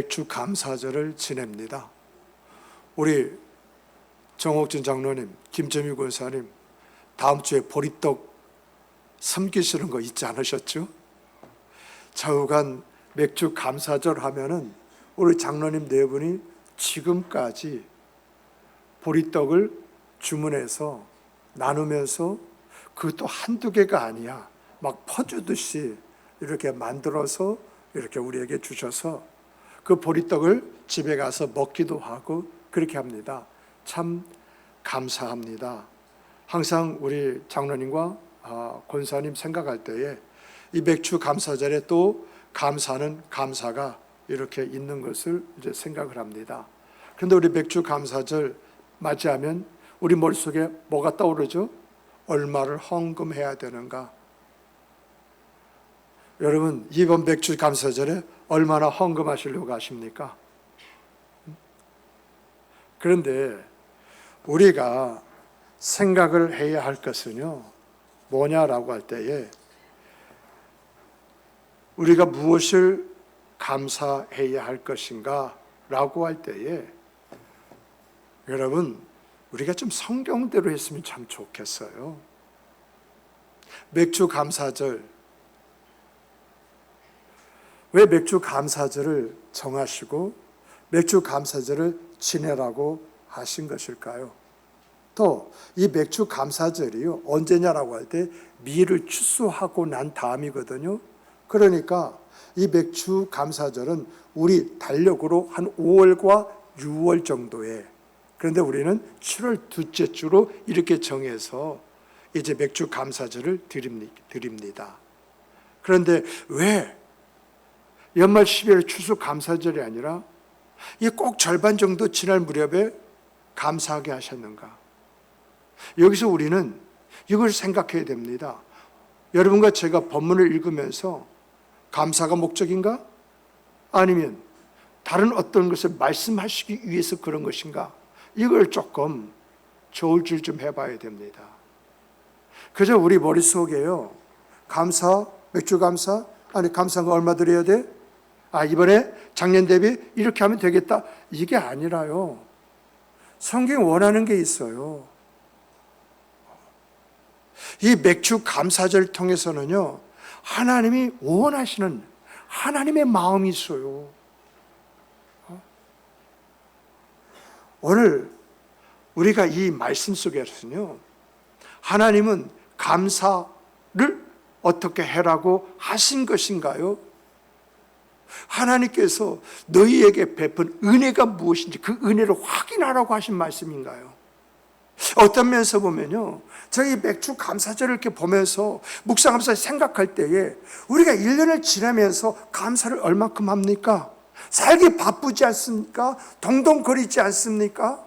맥주 감사절을 지냅니다. 우리 정옥진 장로님, 김재미 권사님 다음 주에 보리떡 섬기시는 거 잊지 않으셨죠? 좌우간 맥주 감사절 하면은 우리 장로님 네 분이 지금까지 보리떡을 주문해서 나누면서 그것도 한두 개가 아니야. 막 퍼주듯이 이렇게 만들어서 이렇게 우리에게 주셔서 그 보리떡을 집에 가서 먹기도 하고 그렇게 합니다. 참 감사합니다. 항상 우리 장로님과 권사님 생각할 때에 이 맥주 감사절에 또 감사는 감사가 이렇게 있는 것을 이제 생각을 합니다. 그런데 우리 맥주 감사절 맞이하면 우리 머릿속에 뭐가 떠오르죠? 얼마를 헌금해야 되는가? 여러분, 이번 맥주 감사절에 얼마나 헌금하시려고 하십니까? 그런데 우리가 생각을 해야 할 것은요, 뭐냐라고 할 때에 우리가 무엇을 감사해야 할 것인가 라고 할 때에 여러분, 우리가 좀 성경대로 했으면 참 좋겠어요. 맥주 감사절, 왜 맥주 감사절을 정하시고 맥주 감사절을 지내라고 하신 것일까요? 또 이 맥주 감사절이요, 언제냐라고 할 때 미를 추수하고 난 다음이거든요. 그러니까 이 맥주 감사절은 우리 달력으로 한 5월과 6월 정도에, 그런데 우리는 7월 둘째 주로 이렇게 정해서 이제 맥주 감사절을 드립니다. 그런데 왜 연말 12월 추수 감사절이 아니라 이 꼭 절반 정도 지날 무렵에 감사하게 하셨는가? 여기서 우리는 이걸 생각해야 됩니다. 여러분과 제가 본문을 읽으면서 감사가 목적인가? 아니면 다른 어떤 것을 말씀하시기 위해서 그런 것인가? 이걸 조금 저울질 좀 해봐야 됩니다. 그저 우리 머릿속에요, 감사, 맥주 감사, 아니 감사한 거 얼마 드려야 돼? 이번에 작년 대비 이렇게 하면 되겠다. 이게 아니라요, 성경이 원하는 게 있어요. 이 맥주 감사절 통해서는요, 하나님이 원하시는 하나님의 마음이 있어요. 오늘 우리가 이 말씀 속에서는요, 하나님은 감사를 어떻게 해라고 하신 것인가요? 하나님께서 너희에게 베푼 은혜가 무엇인지 그 은혜를 확인하라고 하신 말씀인가요? 어떤 면에서 보면요, 저희 맥주 감사절을 이렇게 보면서 묵상하면서 생각할 때에 우리가 1년을 지나면서 감사를 얼마큼 합니까? 살기 바쁘지 않습니까? 동동거리지 않습니까?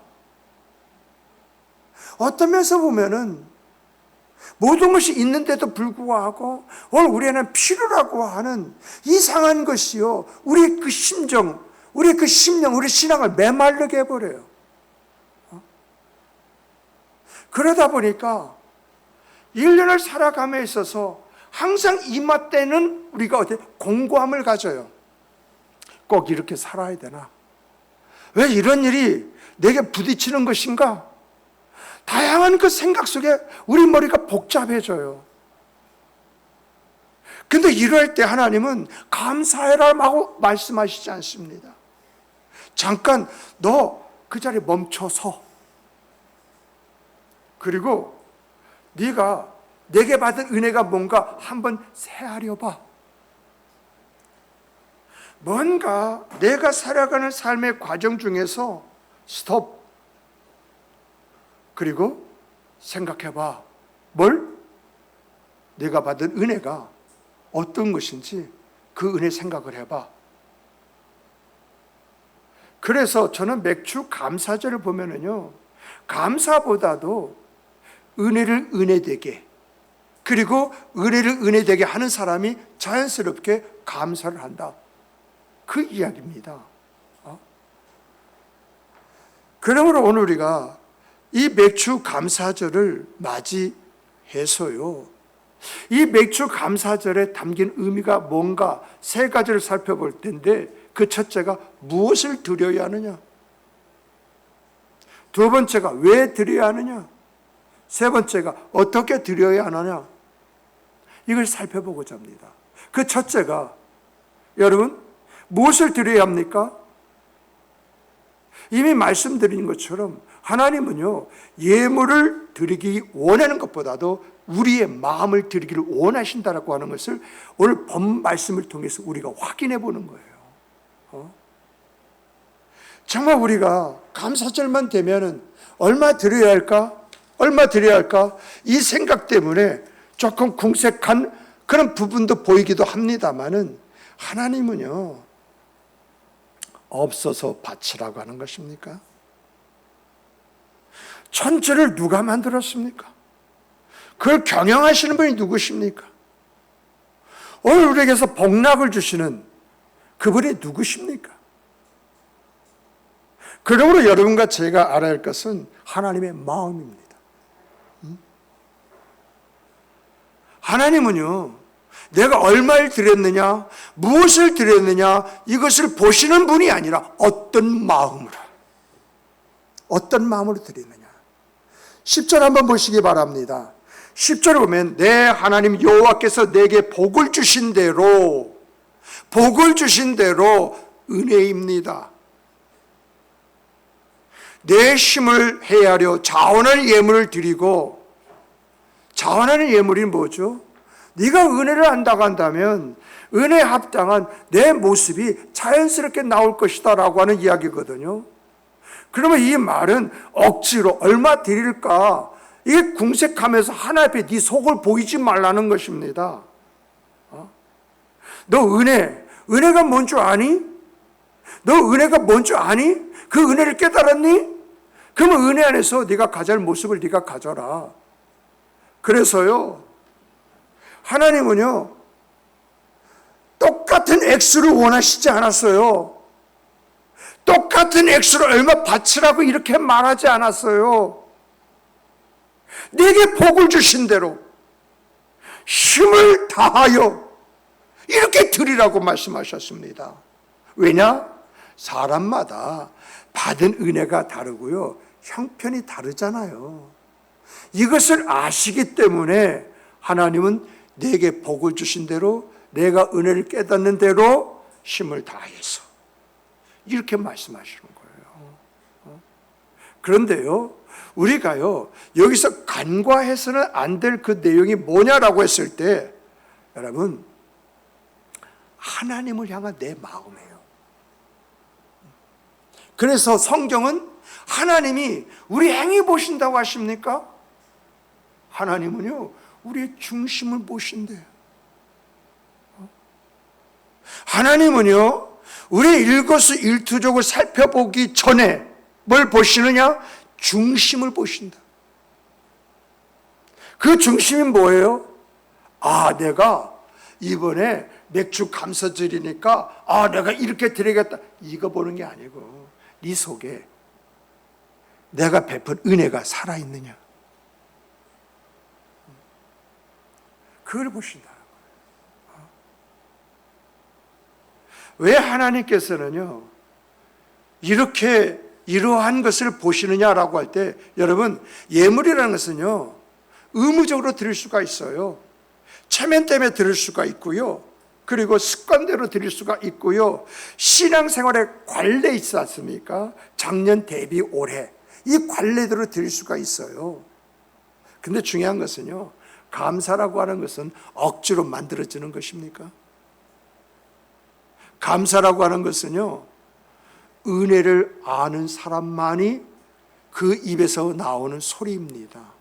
어떤 면에서 보면은 모든 것이 있는데도 불구하고 오늘 우리는 필요라고 하는 이상한 것이요, 우리의 그 심정, 우리의 그 심령, 우리 신앙을 메마르게 해버려요. 그러다 보니까 1년을 살아감에 있어서 항상 이맘 때는 우리가 어떻게 공고함을 가져요. 꼭 이렇게 살아야 되나? 왜 이런 일이 내게 부딪히는 것인가? 다양한 그 생각 속에 우리 머리가 복잡해져요. 근데 이럴 때 하나님은 감사해라 하고 말씀하시지 않습니다. 잠깐 너 그 자리에 멈춰서, 그리고 네가 내게 받은 은혜가 뭔가 한번 새하려 봐. 뭔가 내가 살아가는 삶의 과정 중에서 스톱. 그리고 생각해봐. 뭘? 내가 받은 은혜가 어떤 것인지 그 은혜 생각을 해봐. 그래서 저는 맥주 감사절을 보면은요, 감사보다도 은혜를 은혜되게, 그리고 은혜를 은혜되게 하는 사람이 자연스럽게 감사를 한다, 그 이야기입니다. 그러므로 오늘 우리가 이 맥주 감사절을 맞이해서요, 이 맥주 감사절에 담긴 의미가 뭔가 세 가지를 살펴볼 텐데, 그 첫째가 무엇을 드려야 하느냐? 두 번째가 왜 드려야 하느냐? 세 번째가 어떻게 드려야 하느냐? 이걸 살펴보고자 합니다. 그 첫째가 여러분 무엇을 드려야 합니까? 이미 말씀드린 것처럼 하나님은요 예물을 드리기 원하는 것보다도 우리의 마음을 드리기를 원하신다라고 하는 것을 오늘 본 말씀을 통해서 우리가 확인해 보는 거예요. 정말 우리가 감사절만 되면은 얼마 드려야 할까? 얼마 드려야 할까? 이 생각 때문에 조금 궁색한 그런 부분도 보이기도 합니다만은 하나님은요 없어서 바치라고 하는 것입니까? 천지를 누가 만들었습니까? 그걸 경영하시는 분이 누구십니까? 오늘 우리에게서 복락을 주시는 그분이 누구십니까? 그러므로 여러분과 제가 알아야 할 것은 하나님의 마음입니다. 하나님은요 내가 얼마를 드렸느냐 무엇을 드렸느냐 이것을 보시는 분이 아니라 어떤 마음으로 드리느냐. 10절 한번 보시기 바랍니다. 10절에 보면 내 하나님 여호와께서 내게 복을 주신 대로 은혜입니다. 내 힘을 헤아려 자원하는 예물을 드리고, 자원하는 예물이 뭐죠? 네가 은혜를 안다고 한다면 은혜에 합당한 내 모습이 자연스럽게 나올 것이다 라고 하는 이야기거든요. 그러면 이 말은 억지로 얼마 드릴까 이게 궁색하면서 하나님 앞에 네 속을 보이지 말라는 것입니다. 너 은혜가 뭔 줄 아니? 너 은혜가 뭔 줄 아니? 그 은혜를 깨달았니? 그러면 은혜 안에서 네가 가져야 할 모습을 네가 가져라. 그래서요 하나님은요 똑같은 액수를 원하시지 않았어요. 똑같은 액수를 얼마 바치라고 이렇게 말하지 않았어요. 내게 복을 주신 대로 힘을 다하여 이렇게 드리라고 말씀하셨습니다. 왜냐? 사람마다 받은 은혜가 다르고요 형편이 다르잖아요. 이것을 아시기 때문에 하나님은 내게 복을 주신 대로 내가 은혜를 깨닫는 대로 힘을 다해서 이렇게 말씀하시는 거예요. 그런데요 우리가요 여기서 간과해서는 안 될 그 내용이 뭐냐라고 했을 때 여러분 하나님을 향한 내 마음이에요. 그래서 성경은 하나님이 우리 행위 보신다고 하십니까? 하나님은요 우리의 중심을 보신대요. 하나님은요 우리의 일거수일투족을 살펴보기 전에 뭘 보시느냐? 중심을 보신다. 그 중심이 뭐예요? 내가 이번에 맥주 감사절이니까 내가 이렇게 드리겠다 이거 보는 게 아니고 네 속에 내가 베푼 은혜가 살아있느냐 그걸 보신다. 왜 하나님께서는요 이렇게 이러한 것을 보시느냐라고 할 때 여러분 예물이라는 것은요 의무적으로 드릴 수가 있어요. 체면 때문에 드릴 수가 있고요. 그리고 습관대로 드릴 수가 있고요. 신앙생활에 관례 있지 않습니까? 작년 대비 올해 이 관례대로 드릴 수가 있어요. 근데 중요한 것은요 감사라고 하는 것은 억지로 만들어지는 것입니까? 감사라고 하는 것은요 은혜를 아는 사람만이 그 입에서 나오는 소리입니다.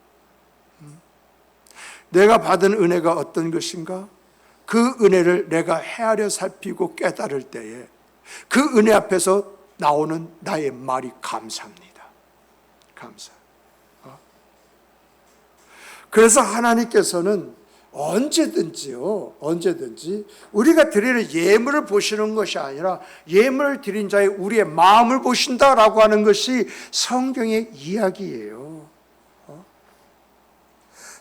내가 받은 은혜가 어떤 것인가? 그 은혜를 내가 헤아려 살피고 깨달을 때에 그 은혜 앞에서 나오는 나의 말이 감사합니다. 감사. 그래서 하나님께서는 언제든지 우리가 드리는 예물을 보시는 것이 아니라 예물을 드린 자의 우리의 마음을 보신다라고 하는 것이 성경의 이야기예요.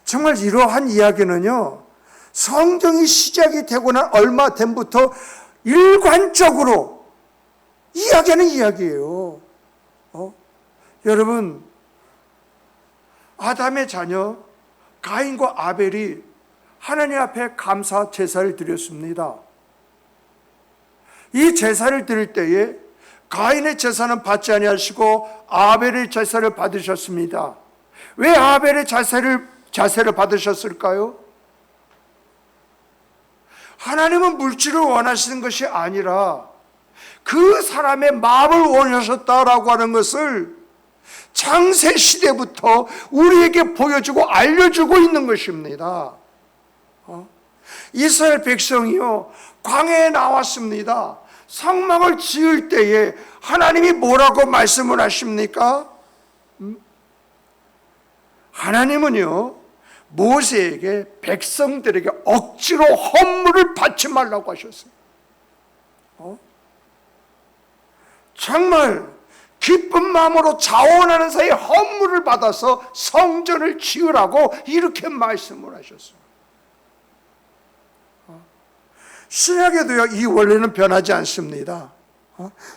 정말 이러한 이야기는요 성경이 시작이 되고 난 얼마 전부터 일관적으로 이야기하는 이야기예요. 여러분, 아담의 자녀 가인과 아벨이 하나님 앞에 감사 제사를 드렸습니다. 이 제사를 드릴 때에 가인의 제사는 받지 아니하시고 아벨의 제사를 받으셨습니다. 왜 아벨의 제사를 받으셨을까요? 하나님은 물질을 원하시는 것이 아니라 그 사람의 마음을 원하셨다라고 하는 것을 창세 시대부터 우리에게 보여주고 알려주고 있는 것입니다. 이스라엘 백성이요, 광야에 나왔습니다. 성막을 지을 때에 하나님이 뭐라고 말씀을 하십니까? 하나님은요, 모세에게 백성들에게 억지로 헌물을 받지 말라고 하셨어요. 정말 기쁜 마음으로 자원하는 사이에 헌물을 받아서 성전을 지으라고 이렇게 말씀을 하셨어요. 신약에도요, 이 원리는 변하지 않습니다.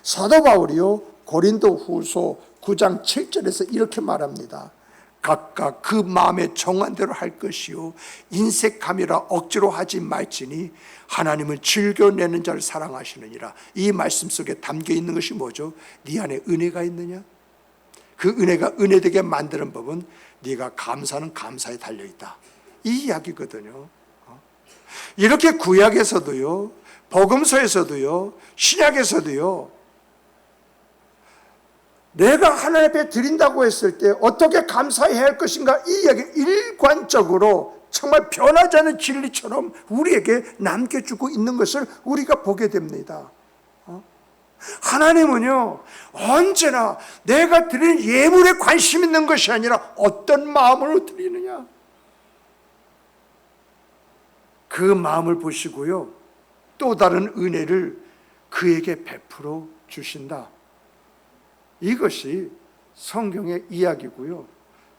사도 바울이요, 고린도 후서 9장 7절에서 이렇게 말합니다. 각각 그 마음에 정한 대로 할 것이요, 인색함이라 억지로 하지 말지니 하나님은 즐겨내는 자를 사랑하시느니라. 이 말씀 속에 담겨 있는 것이 뭐죠? 네 안에 은혜가 있느냐? 그 은혜가 은혜되게 만드는 법은 네가 감사는 감사에 달려있다, 이 이야기거든요. 이렇게 구약에서도요, 복음서에서도요, 신약에서도요, 내가 하나님 앞에 드린다고 했을 때 어떻게 감사해야 할 것인가, 이 이야기 일관적으로 정말 변하지 않는 진리처럼 우리에게 남겨주고 있는 것을 우리가 보게 됩니다. 하나님은요, 언제나 내가 드리는 예물에 관심 있는 것이 아니라 어떤 마음으로 드리느냐, 그 마음을 보시고요, 또 다른 은혜를 그에게 베풀어 주신다. 이것이 성경의 이야기고요,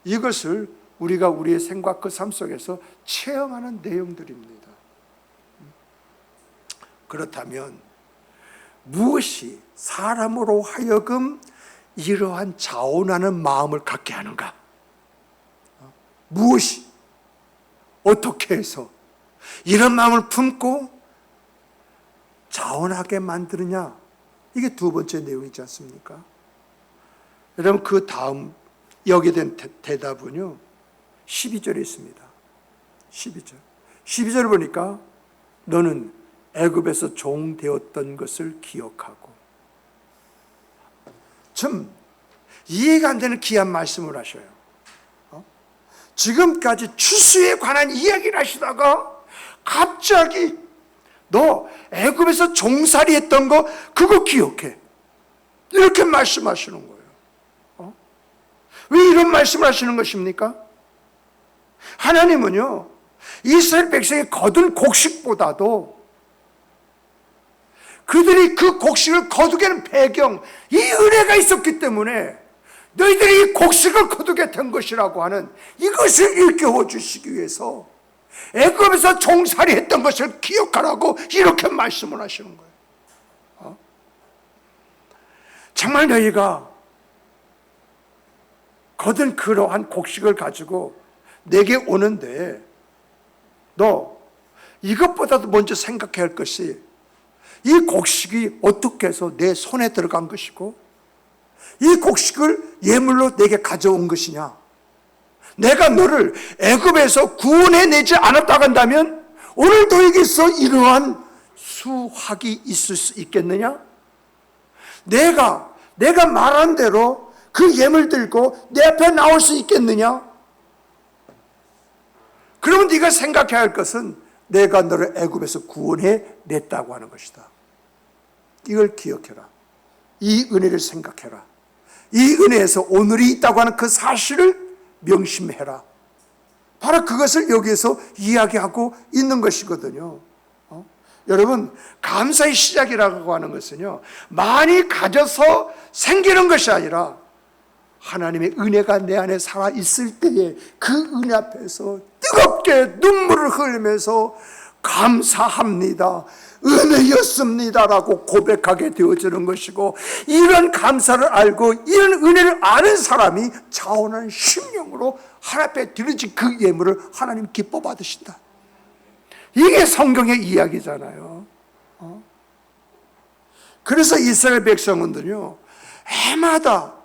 이것을 우리가 우리의 생각 그 삶 속에서 체험하는 내용들입니다. 그렇다면 무엇이 사람으로 하여금 이러한 자원하는 마음을 갖게 하는가? 무엇이, 어떻게 해서 이런 마음을 품고 자원하게 만드느냐? 이게 두 번째 내용이지 않습니까? 여러분, 그 다음 여기에 대한 대답은요, 12절에 있습니다. 12절 보니까 너는 애굽에서 종 되었던 것을 기억하고, 좀 이해가 안 되는 귀한 말씀을 하셔요. 지금까지 추수에 관한 이야기를 하시다가 갑자기 너 애굽에서 종살이 했던 거 그거 기억해, 이렇게 말씀하시는 거예요. 왜 이런 말씀을 하시는 것입니까? 하나님은요, 이스라엘 백성이 거둔 곡식보다도 그들이 그 곡식을 거두게 하는 배경, 이 은혜가 있었기 때문에 너희들이 이 곡식을 거두게 된 것이라고 하는 이것을 일깨워 주시기 위해서 애굽에서 종살이 했던 것을 기억하라고 이렇게 말씀을 하시는 거예요. 정말 너희가 거둔 그러한 곡식을 가지고 내게 오는데, 너 이것보다도 먼저 생각해야 할 것이 이 곡식이 어떻게 해서 내 손에 들어간 것이고 이 곡식을 예물로 내게 가져온 것이냐. 내가 너를 애굽에서 구원해내지 않았다고 한다면 오늘 너에게서 이러한 수확이 있을 수 있겠느냐? 내가 말한 대로 그 예물 들고 내 앞에 나올 수 있겠느냐? 그러면 네가 생각해야 할 것은 내가 너를 애굽에서 구원해냈다고 하는 것이다. 이걸 기억해라. 이 은혜를 생각해라. 이 은혜에서 오늘이 있다고 하는 그 사실을 명심해라. 바로 그것을 여기에서 이야기하고 있는 것이거든요. 여러분, 감사의 시작이라고 하는 것은요, 많이 가져서 생기는 것이 아니라 하나님의 은혜가 내 안에 살아있을 때에 그 은혜 앞에서 뜨겁게 눈물을 흘리면서 감사합니다, 은혜였습니다라고 고백하게 되어지는 것이고, 이런 감사를 알고 이런 은혜를 아는 사람이 자원하는 심령으로 하나님 앞에 드려진 그 예물을 하나님 기뻐 받으신다. 이게 성경의 이야기잖아요. 그래서 이스라엘 백성들은요, 해마다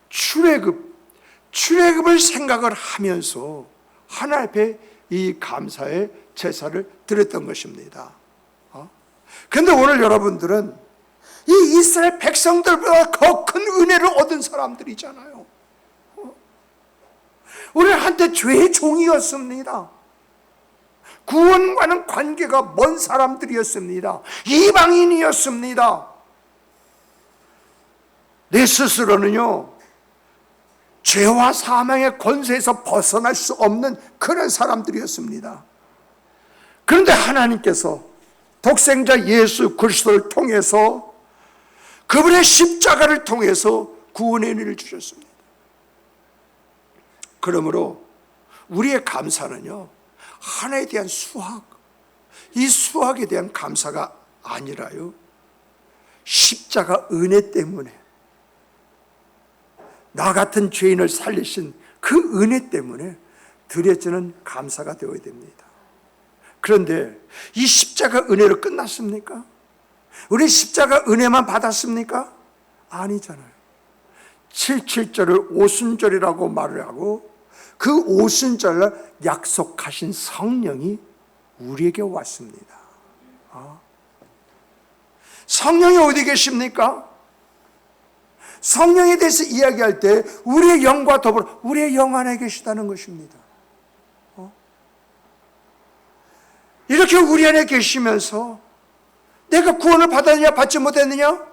출애굽을 생각을 하면서 하나님 앞에 이 감사의 제사를 드렸던 것입니다. 그런데 오늘 여러분들은 이 이스라엘 백성들보다 더 큰 은혜를 얻은 사람들이잖아요. 우리는 한때 죄의 종이었습니다. 구원과는 관계가 먼 사람들이었습니다. 이방인이었습니다. 내 스스로는요, 죄와 사망의 권세에서 벗어날 수 없는 그런 사람들이었습니다. 그런데 하나님께서 독생자 예수 그리스도를 통해서, 그분의 십자가를 통해서 구원의 은혜를 주셨습니다. 그러므로 우리의 감사는요, 하나에 대한 수학, 이 수학에 대한 감사가 아니라요, 십자가 은혜 때문에, 나 같은 죄인을 살리신 그 은혜 때문에 드려지는 감사가 되어야 됩니다. 그런데 이 십자가 은혜로 끝났습니까? 우리 십자가 은혜만 받았습니까? 아니잖아요. 77절을 오순절이라고 말을 하고, 그 오순절날 약속하신 성령이 우리에게 왔습니다. 성령이 어디 계십니까? 성령에 대해서 이야기할 때 우리의 영과 더불어 우리의 영 안에 계시다는 것입니다. 이렇게 우리 안에 계시면서 내가 구원을 받았느냐 받지 못했느냐,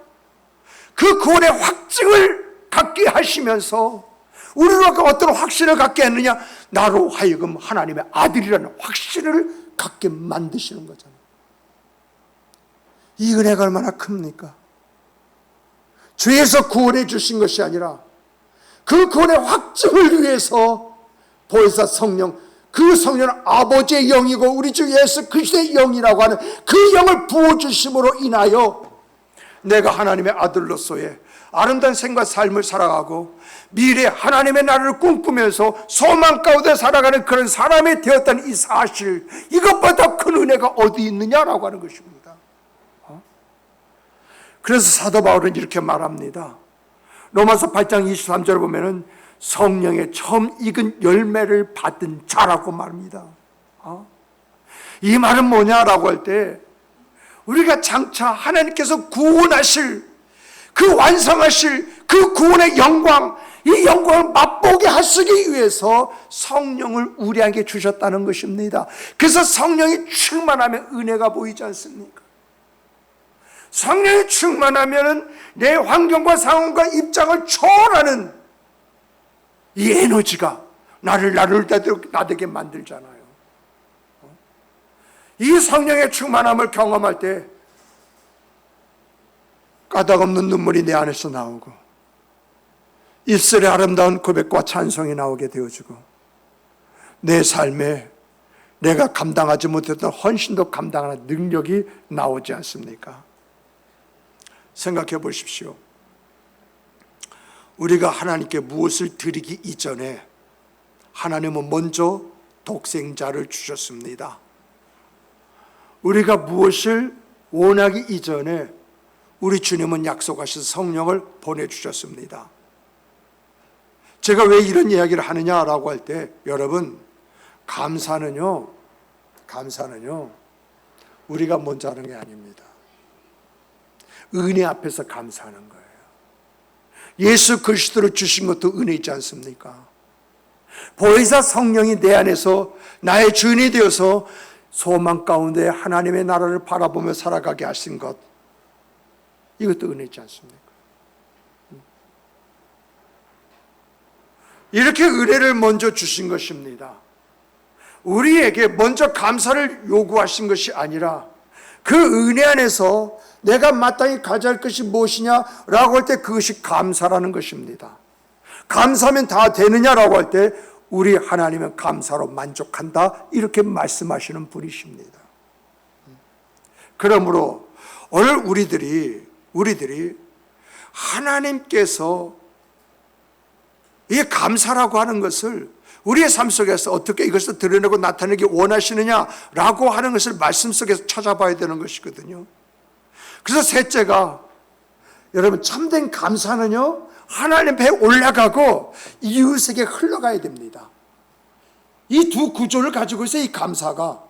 그 구원의 확증을 갖게 하시면서 우리로 어떤 확신을 갖게 했느냐, 나로 하여금 하나님의 아들이라는 확신을 갖게 만드시는 거잖아요. 이 은혜가 얼마나 큽니까? 죄에서 구원해 주신 것이 아니라 그 구원의 확증을 위해서 보혜사 성령, 그 성령은 아버지의 영이고 우리 주 예수 그리스도의 영이라고 하는 그 영을 부어주심으로 인하여 내가 하나님의 아들로서의 아름다운 생과 삶을 살아가고 미래 하나님의 나라를 꿈꾸면서 소망 가운데 살아가는 그런 사람이 되었다는 이 사실, 이것보다 큰 은혜가 어디 있느냐라고 하는 것입니다. 그래서 사도 바울은 이렇게 말합니다. 로마서 8장 23절을 보면은 성령의 처음 익은 열매를 받은 자라고 말합니다. 이 말은 뭐냐라고 할 때, 우리가 장차 하나님께서 구원하실, 그 완성하실 그 구원의 영광, 이 영광을 맛보게 하시기 위해서 성령을 우리에게 주셨다는 것입니다. 그래서 성령이 충만하면 은혜가 보이지 않습니까? 성령이 충만하면 내 환경과 상황과 입장을 초월하는 이 에너지가 나를 나되게 만들잖아요. 이 성령의 충만함을 경험할 때 까닭없는 눈물이 내 안에서 나오고 입술의 아름다운 고백과 찬송이 나오게 되어지고 내 삶에 내가 감당하지 못했던 헌신도 감당하는 능력이 나오지 않습니까? 생각해 보십시오. 우리가 하나님께 무엇을 드리기 이전에 하나님은 먼저 독생자를 주셨습니다. 우리가 무엇을 원하기 이전에 우리 주님은 약속하신 성령을 보내주셨습니다. 제가 왜 이런 이야기를 하느냐라고 할 때, 여러분, 감사는요 우리가 먼저 하는 게 아닙니다. 은혜 앞에서 감사하는 거예요. 예수 그리스도를 주신 것도 은혜이지 않습니까? 보혜사 성령이 내 안에서 나의 주인이 되어서 소망 가운데 하나님의 나라를 바라보며 살아가게 하신 것, 이것도 은혜이지 않습니까? 이렇게 은혜를 먼저 주신 것입니다. 우리에게 먼저 감사를 요구하신 것이 아니라 그 은혜 안에서 내가 마땅히 가져야 할 것이 무엇이냐라고 할 때 그것이 감사라는 것입니다. 감사하면 다 되느냐라고 할 때 우리 하나님은 감사로 만족한다, 이렇게 말씀하시는 분이십니다. 그러므로 오늘 우리들이 하나님께서 이 감사라고 하는 것을 우리의 삶 속에서 어떻게 이것을 드러내고 나타내기 원하시느냐라고 하는 것을 말씀 속에서 찾아봐야 되는 것이거든요. 그래서 셋째가, 여러분, 참된 감사는요, 하나님 배에 올라가고 이웃에게 흘러가야 됩니다. 이 두 구조를 가지고 있어요. 이 감사가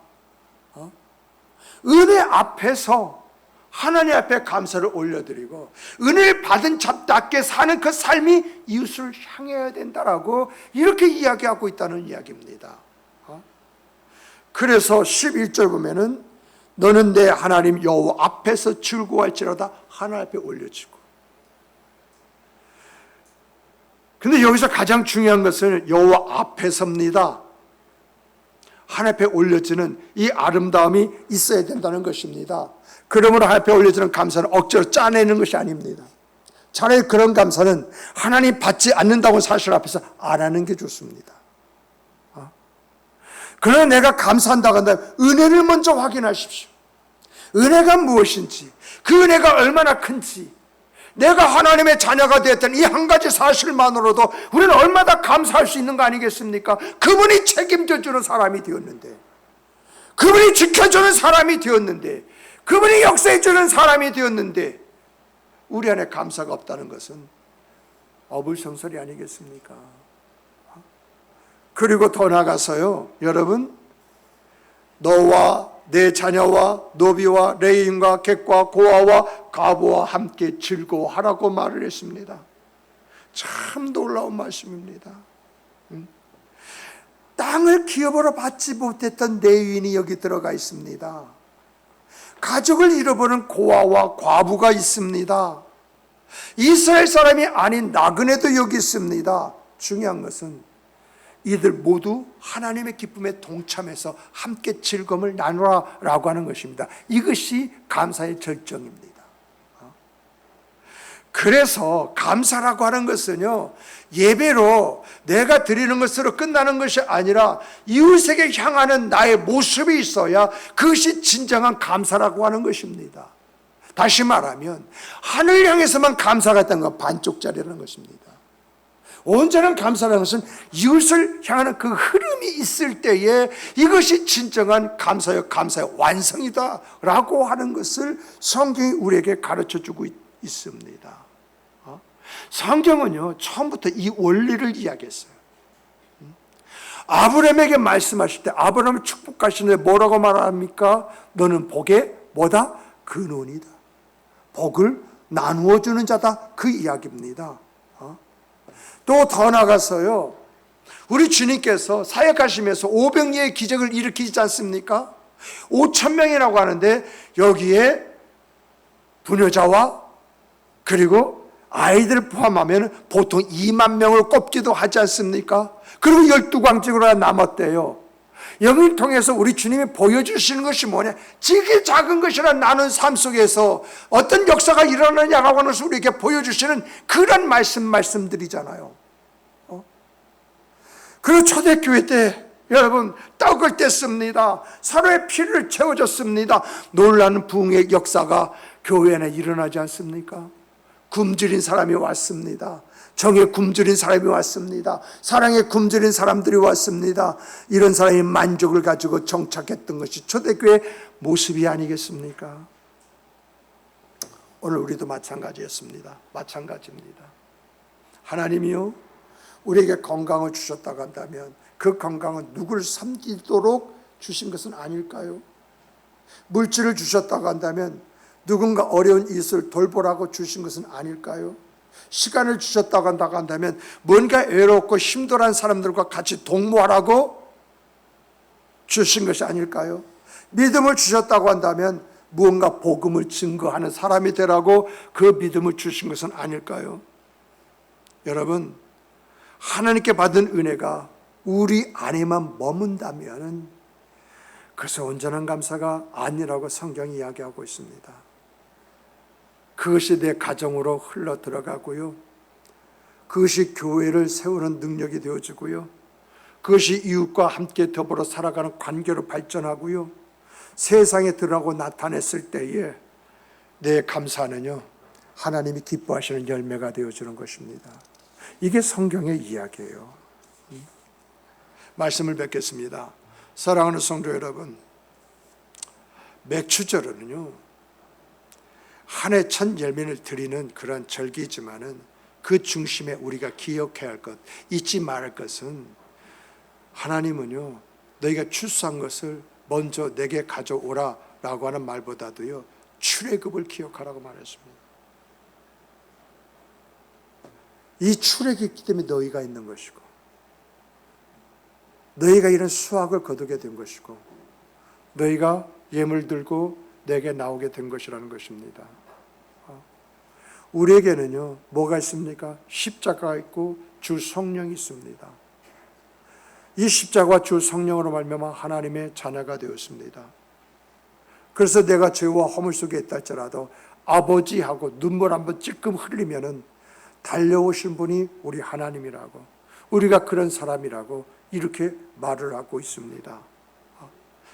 은혜 앞에서 하나님 앞에 감사를 올려드리고 은혜를 받은 자답게 사는 그 삶이 이웃을 향해야 된다라고 이렇게 이야기하고 있다는 이야기입니다. 그래서 11절 보면은 너는 내 하나님 여호와 앞에서 즐거워할지로다 하나님 앞에 올려지고. 근데 여기서 가장 중요한 것은 여호와 앞에서입니다. 하나님 앞에 올려지는 이 아름다움이 있어야 된다는 것입니다. 그러므로 하나님 앞에 올려지는 감사는 억지로 짜내는 것이 아닙니다. 차라리 그런 감사는 하나님 받지 않는다고 사실 앞에서 안 하는 게 좋습니다. 그러나 내가 감사한다고 한다면 은혜를 먼저 확인하십시오. 은혜가 무엇인지, 그 은혜가 얼마나 큰지, 내가 하나님의 자녀가 되었던 이 한 가지 사실만으로도 우리는 얼마나 감사할 수 있는 거 아니겠습니까? 그분이 책임져 주는 사람이 되었는데, 그분이 지켜주는 사람이 되었는데, 그분이 역사해 주는 사람이 되었는데 우리 안에 감사가 없다는 것은 어불성설이 아니겠습니까? 그리고 더 나아가서요, 여러분, 너와 내 자녀와 노비와 레인과 객과 고아와 과부와 함께 즐거워하라고 말을 했습니다. 참 놀라운 말씀입니다. 땅을 기업으로 받지 못했던 레위인이 여기 들어가 있습니다. 가족을 잃어버린 고아와 과부가 있습니다. 이스라엘 사람이 아닌 나그네도 여기 있습니다. 중요한 것은 이들 모두 하나님의 기쁨에 동참해서 함께 즐거움을 나누라라고 하는 것입니다. 이것이 감사의 절정입니다. 그래서 감사라고 하는 것은요, 예배로 내가 드리는 것으로 끝나는 것이 아니라 이웃에게 향하는 나의 모습이 있어야 그것이 진정한 감사라고 하는 것입니다. 다시 말하면 하늘 향해서만 감사가 있다는 건 반쪽짜리라는 것입니다. 온전한 감사라는 것은 이웃을 향하는 그 흐름이 있을 때에 이것이 진정한 감사의 완성이다 라고 하는 것을 성경이 우리에게 가르쳐주고 있습니다. 성경은요, 처음부터 이 원리를 이야기했어요. 아브라함에게 말씀하실 때 아브라함을 축복하시는데 뭐라고 말합니까? 너는 복의 뭐다? 근원이다. 복을 나누어 주는 자다. 그 이야기입니다. 또 더 나가서요, 우리 주님께서 사역하시면서 오병이의 기적을 일으키지 않습니까? 5,000명이라고 하는데 여기에 부녀자와 그리고 아이들을 포함하면 보통 2만 명을 꼽기도 하지 않습니까? 그리고 12광직으로 남았대요. 여기를 통해서 우리 주님이 보여주시는 것이 뭐냐? 지극히 작은 것이라 나눈 삶 속에서 어떤 역사가 일어나냐고 하는 것을 우리에게 보여주시는 그런 말씀들이잖아요. 그리고 초대교회 때 여러분 떡을 뗐습니다. 서로의 피를 채워줬습니다. 놀라는 부흥의 역사가 교회 안에 일어나지 않습니까? 굶주린 사람이 왔습니다. 정에 굶주린 사람이 왔습니다. 사랑에 굶주린 사람들이 왔습니다. 이런 사람이 만족을 가지고 정착했던 것이 초대교회의 모습이 아니겠습니까? 오늘 우리도 마찬가지입니다. 하나님이요, 우리에게 건강을 주셨다고 한다면 그 건강은 누구를 섬기도록 주신 것은 아닐까요? 물질을 주셨다고 한다면 누군가 어려운 이웃을 돌보라고 주신 것은 아닐까요? 시간을 주셨다고 한다면 뭔가 외롭고 힘들어한 사람들과 같이 동무하라고 주신 것이 아닐까요? 믿음을 주셨다고 한다면 무언가 복음을 증거하는 사람이 되라고 그 믿음을 주신 것은 아닐까요? 여러분, 하나님께 받은 은혜가 우리 안에만 머문다면 그것은 온전한 감사가 아니라고 성경이 이야기하고 있습니다. 그것이 내 가정으로 흘러 들어가고요, 그것이 교회를 세우는 능력이 되어지고요, 그것이 이웃과 함께 더불어 살아가는 관계로 발전하고요, 세상에 드러나고 나타냈을 때에 내 감사는요, 하나님이 기뻐하시는 열매가 되어주는 것입니다. 이게 성경의 이야기예요. 말씀을 뵙겠습니다. 사랑하는 성도 여러분, 맥추절은요, 한 해 첫 열매를 드리는 그런 절기지만은 그 중심에 우리가 기억해야 할 것, 잊지 말할 것은 하나님은요, 너희가 출소한 것을 먼저 내게 가져오라 라고 하는 말보다도요, 출애굽을 기억하라고 말했습니다. 이 출애굽이 있기 때문에 너희가 있는 것이고, 너희가 이런 수확을 거두게 된 것이고, 너희가 예물 들고 내게 나오게 된 것이라는 것입니다. 우리에게는요, 뭐가 있습니까? 십자가가 있고 주 성령이 있습니다. 이 십자가와 주 성령으로 말미암아 하나님의 자녀가 되었습니다. 그래서 내가 죄와 허물 속에 있다 할지라도 아버지하고 눈물 한번 찔끔 흘리면은 달려오신 분이 우리 하나님이라고, 우리가 그런 사람이라고 이렇게 말을 하고 있습니다.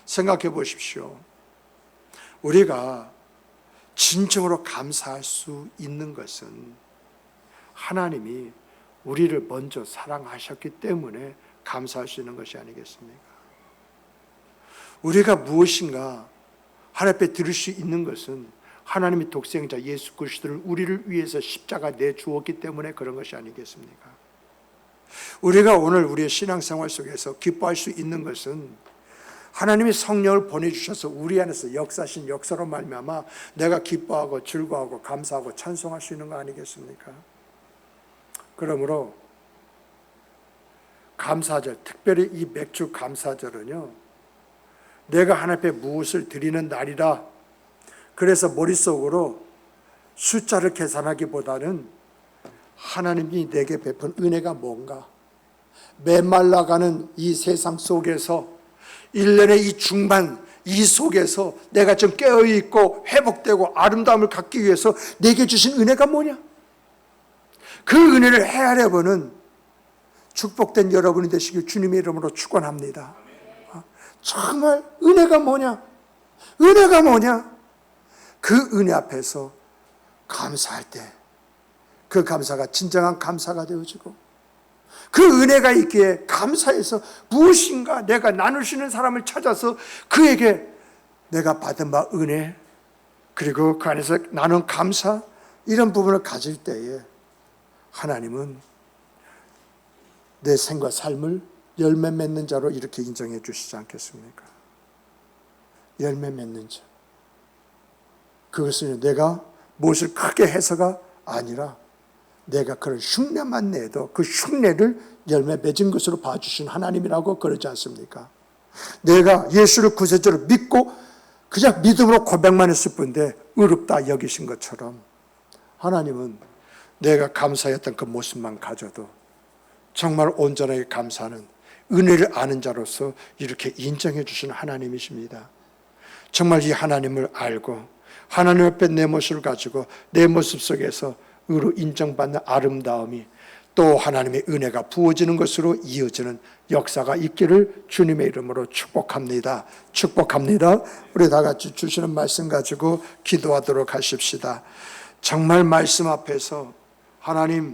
생각해 보십시오. 우리가 진정으로 감사할 수 있는 것은 하나님이 우리를 먼저 사랑하셨기 때문에 감사할 수 있는 것이 아니겠습니까? 우리가 무엇인가 하나님 앞에 드릴 수 있는 것은 하나님이 독생자 예수 그리스도를 우리를 위해서 십자가 내주었기 때문에 그런 것이 아니겠습니까? 우리가 오늘 우리의 신앙생활 속에서 기뻐할 수 있는 것은 하나님이 성령을 보내주셔서 우리 안에서 역사하신 역사로 말미암아 내가 기뻐하고 즐거워하고 감사하고 찬송할 수 있는 거 아니겠습니까? 그러므로 감사절, 특별히 이 맥주 감사절은요, 내가 하나님 앞에 무엇을 드리는 날이라, 그래서 머릿속으로 숫자를 계산하기보다는 하나님이 내게 베푼 은혜가 뭔가, 메말라가는 이 세상 속에서 1년의 이 중반, 이 속에서 내가 좀 깨어있고 회복되고 아름다움을 갖기 위해서 내게 주신 은혜가 뭐냐? 그 은혜를 헤아려보는 축복된 여러분이 되시길 주님의 이름으로 축원합니다. 정말 은혜가 뭐냐? 은혜가 뭐냐? 그 은혜 앞에서 감사할 때 그 감사가 진정한 감사가 되어지고, 그 은혜가 있기에 감사해서 무엇인가 내가 나눌 수 있는 사람을 찾아서 그에게 내가 받은 바 은혜, 그리고 그 안에서 나눈 감사, 이런 부분을 가질 때에 하나님은 내 생과 삶을 열매 맺는 자로 이렇게 인정해 주시지 않겠습니까? 열매 맺는 자. 그것은 내가 무엇을 크게 해서가 아니라 내가 그런 흉내만 내도 그 흉내를 열매 맺은 것으로 봐주신 하나님이라고 그러지 않습니까? 내가 예수를 구세주로 믿고 그냥 믿음으로 고백만 했을 뿐인데 의롭다 여기신 것처럼 하나님은 내가 감사했던 그 모습만 가져도 정말 온전하게 감사하는 은혜를 아는 자로서 이렇게 인정해 주시는 하나님이십니다. 정말 이 하나님을 알고 하나님 앞에 내 모습을 가지고 내 모습 속에서 의로 인정받는 아름다움이 또 하나님의 은혜가 부어지는 것으로 이어지는 역사가 있기를 주님의 이름으로 축복합니다. 축복합니다. 우리 다 같이 주시는 말씀 가지고 기도하도록 하십시다. 정말 말씀 앞에서 하나님,